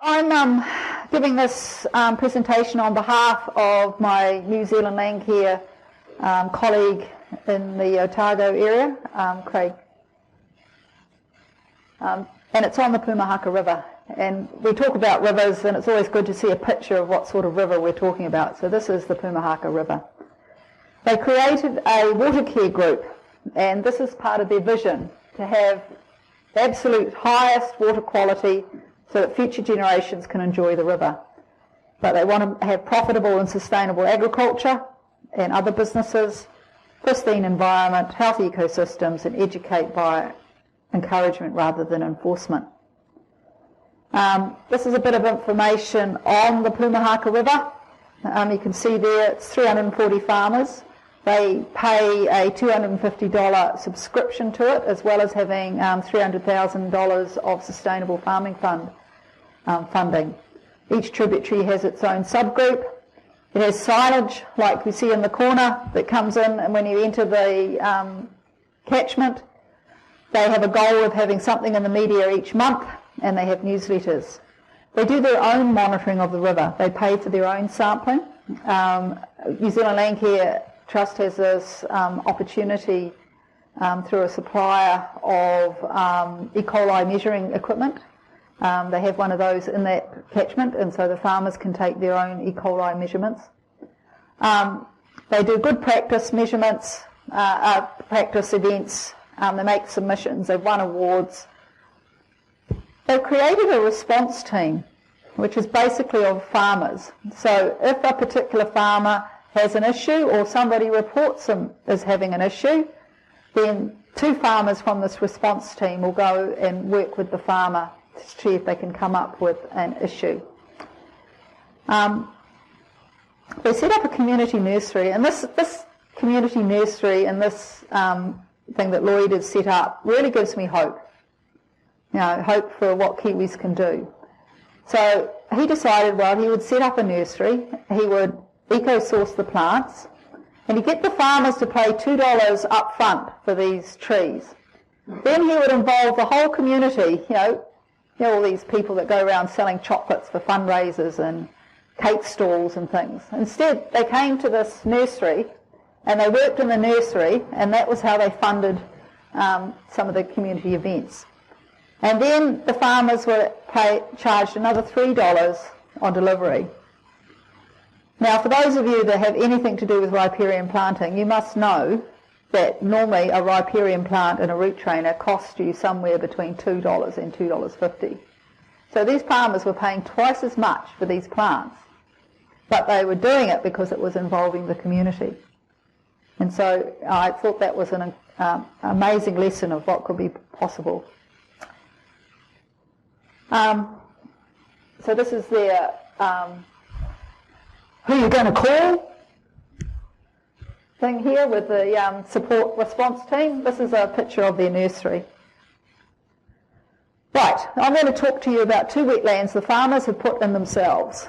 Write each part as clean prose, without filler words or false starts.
I'm giving this presentation on behalf of my New Zealand Landcare colleague in the Otago area, Craig. And it's on the Pomahaka River. And we talk about rivers, and it's always good to see a picture of what sort of river we're talking about. So this is the Pomahaka River. They created a water care group, and this is part of their vision, to have the absolute highest water quality so that future generations can enjoy the river. But they want to have profitable and sustainable agriculture and other businesses, pristine environment, healthy ecosystems, and educate by encouragement rather than enforcement. This is a bit of information on the Pomahaka River. You can see there it's 340 farmers. They pay a $250 subscription to it, as well as having $300,000 of sustainable farming fund funding. Each tributary has its own subgroup. It has signage, like we see in the corner, that comes in, and when you enter the catchment, they have a goal of having something in the media each month, and they have newsletters. They do their own monitoring of the river. They pay for their own sampling. New Zealand Landcare Trust has this opportunity through a supplier of E. coli measuring equipment. They have one of those in that catchment, and so the farmers can take their own E. coli measurements. They do good practice measurements, practice events. They make submissions. They've won awards. They've created a response team, which is basically of farmers. So if a particular farmer has an issue or somebody reports them as having an issue, then two farmers from this response team will go and work with the farmer to see if they can come up with an issue. They set up a community nursery, and this community nursery and this thing that Lloyd has set up really gives me hope. You know, hope for what Kiwis can do. So he decided, well, he would set up a nursery, he would eco-source the plants, and he'd get the farmers to pay $2 up front for these trees. Then he would involve the whole community, you know, all these people that go around selling chocolates for fundraisers and cake stalls and things. Instead, they came to this nursery and they worked in the nursery, and that was how they funded some of the community events. And then the farmers were charged another $3 on delivery. Now, for those of you that have anything to do with riparian planting, you must know that normally a riparian plant and a root trainer cost you somewhere between $2 and $2.50. So these farmers were paying twice as much for these plants, but they were doing it because it was involving the community. And so I thought that was an amazing lesson of what could be possible. So this is their who you're going to call thing here with the support response team. This is a picture of their nursery. Right, I'm going to talk to you about two wetlands the farmers have put in themselves.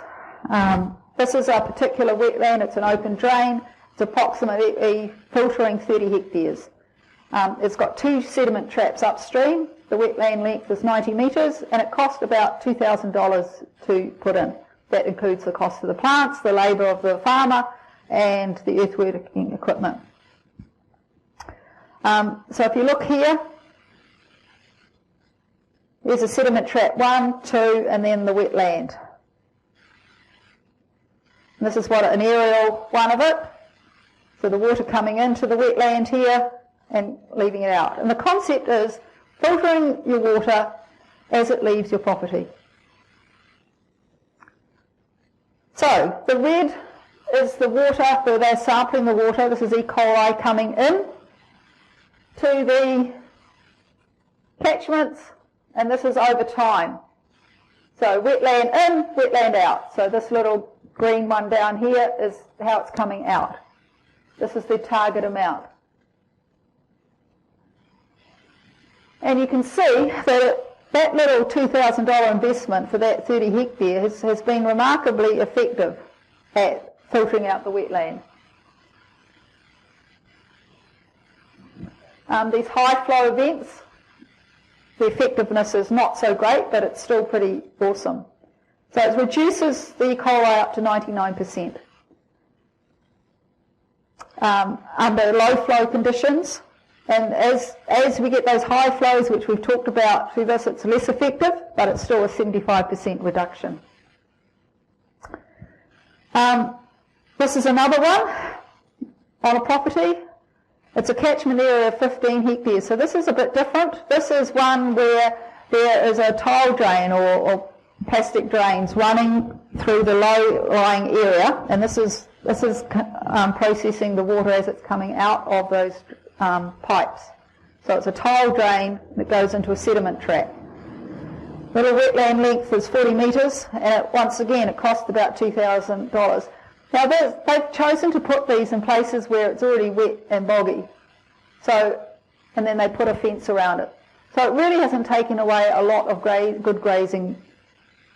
This is a particular wetland. It's an open drain. It's approximately filtering 30 hectares. It's got two sediment traps upstream. The wetland length is 90 metres, and it cost about $2,000 to put in. That includes the cost of the plants, the labour of the farmer, and the earthworking equipment. So if you look here, there's a sediment trap 1, 2, and then the wetland. And this is what an aerial one of it. So the water coming into the wetland here and leaving it out. And the concept is filtering your water as it leaves your property. So the red is the water, where they're sampling the water. This is E. coli coming in to the catchments, and this is over time. So wetland in, wetland out. So this little green one down here is how it's coming out. This is the target amount. And you can see that that little $2,000 investment for that 30 hectares has been remarkably effective at filtering out the wetland. These high flow events, the effectiveness is not so great, but it's still pretty awesome. So it reduces the E. coli up to 99%. Under low flow conditions, and as we get those high flows, which we've talked about through this, it's less effective, but it's still a 75% reduction. This is another one on a property. It's a catchment area of 15 hectares, so this is a bit different. This is one where there is a tile drain or plastic drains running through the low-lying area, and this is processing the water as it's coming out of those pipes. So it's a tile drain that goes into a sediment trap. Little wetland length is 40 metres, and once again it cost about $2,000. Now they've chosen to put these in places where it's already wet and boggy, and then they put a fence around it. So it really hasn't taken away a lot of good grazing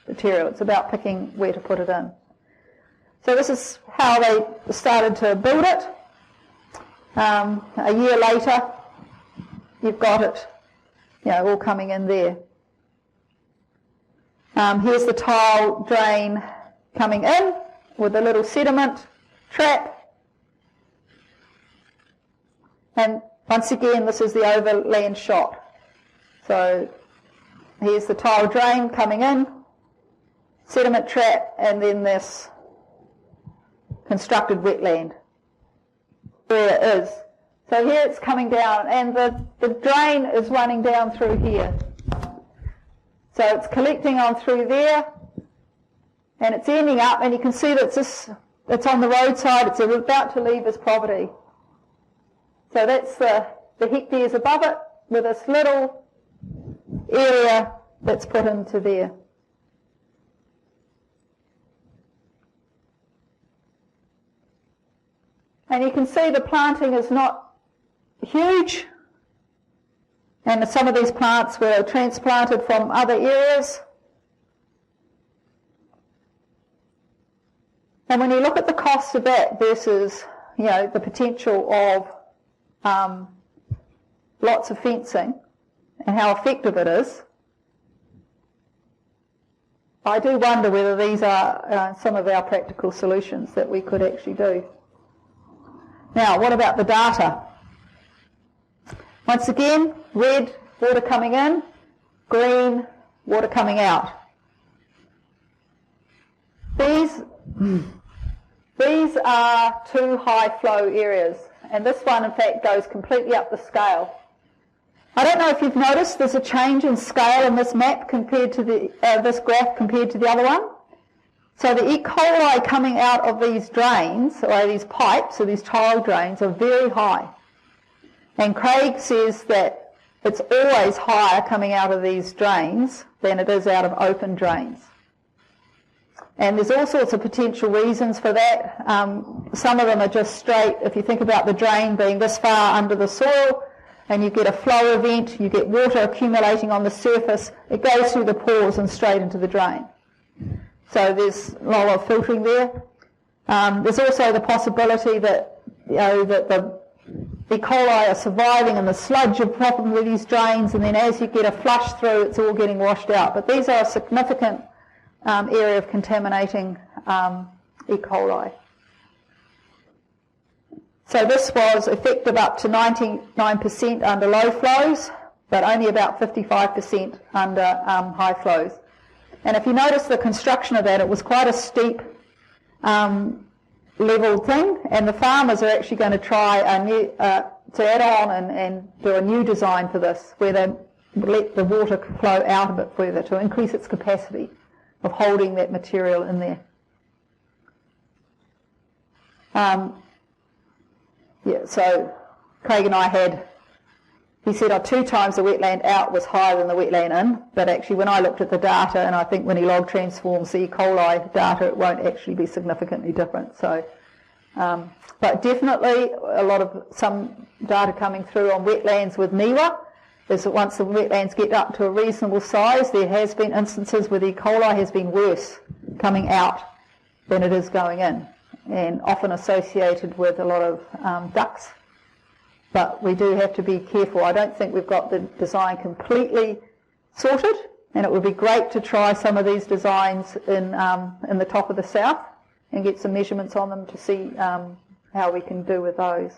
material. It's about picking where to put it in. So this is how they started to build it. A year later, you've got it, all coming in there. Here's the tile drain coming in with a little sediment trap. And once again, this is the overland shot. So here's the tile drain coming in, sediment trap, and then this constructed wetland where it is. So here it's coming down, and the drain is running down through here. So it's collecting on through there, and it's ending up, and you can see that it's on the roadside, it's about to leave this property. So that's the hectares above it with this little area that's put into there. And you can see the planting is not huge, and some of these plants were transplanted from other areas. And when you look at the cost of that versus, the potential of lots of fencing and how effective it is, I do wonder whether these are some of our practical solutions that we could actually do. Now, what about the data? Once again, red, water coming in, green, water coming out. These are two high flow areas, and this one in fact goes completely up the scale. I don't know if you've noticed there's a change in scale in this map compared to this graph compared to the other one. So the E. coli coming out of these drains, or these pipes, or these tile drains, are very high. And Craig says that it's always higher coming out of these drains than it is out of open drains. And there's all sorts of potential reasons for that. Some of them are just straight, if you think about the drain being this far under the soil, and you get a flow event, you get water accumulating on the surface, it goes through the pores and straight into the drain. So there's a lot of filtering there. There's also the possibility that that the E. coli are surviving in the sludge of probably these drains, and then as you get a flush through, it's all getting washed out. But these are a significant area of contaminating E. coli. So this was effective up to 99% under low flows, but only about 55% under high flows. And if you notice the construction of that, it was quite a steep level thing, and the farmers are actually going to try to add on and do a new design for this, where they let the water flow out a bit further to increase its capacity of holding that material in there. So Craig and I he said 2 times the wetland out was higher than the wetland in, but actually when I looked at the data, and I think when he log transforms the E. coli data, it won't actually be significantly different. So, but definitely some data coming through on wetlands with NIWA is that once the wetlands get up to a reasonable size, there has been instances where the E. coli has been worse coming out than it is going in, and often associated with a lot of ducks. But we do have to be careful. I don't think we've got the design completely sorted, And it would be great to try some of these designs in the top of the south and get some measurements on them to see how we can do with those.